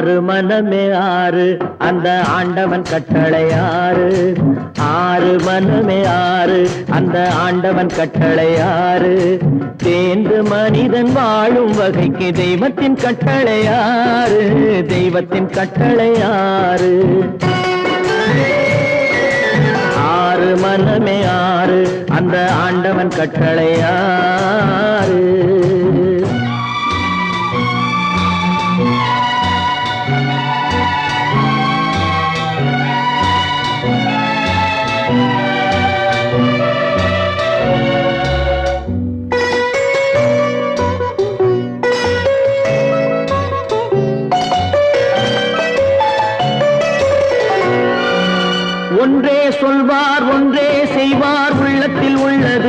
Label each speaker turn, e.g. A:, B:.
A: ஆறு மனமே ஆறு அந்த ஆண்டவன் கட்டளை ஆறு. ஆறு மனமே ஆறு அந்த ஆண்டவன் கட்டளை ஆறு. தேர்ந்து மனிதன் வாழும் வகைக்கு தெய்வத்தின் கட்டளை ஆறு. தெய்வத்தின் கட்டளை ஆறு. ஆறு மனமே ஆறு அந்த ஆண்டவன் கட்டளை ஆறு. ஒன்றே சொல்வார் ஒன்றே செய்வார் உள்ளத்தில் உள்ளது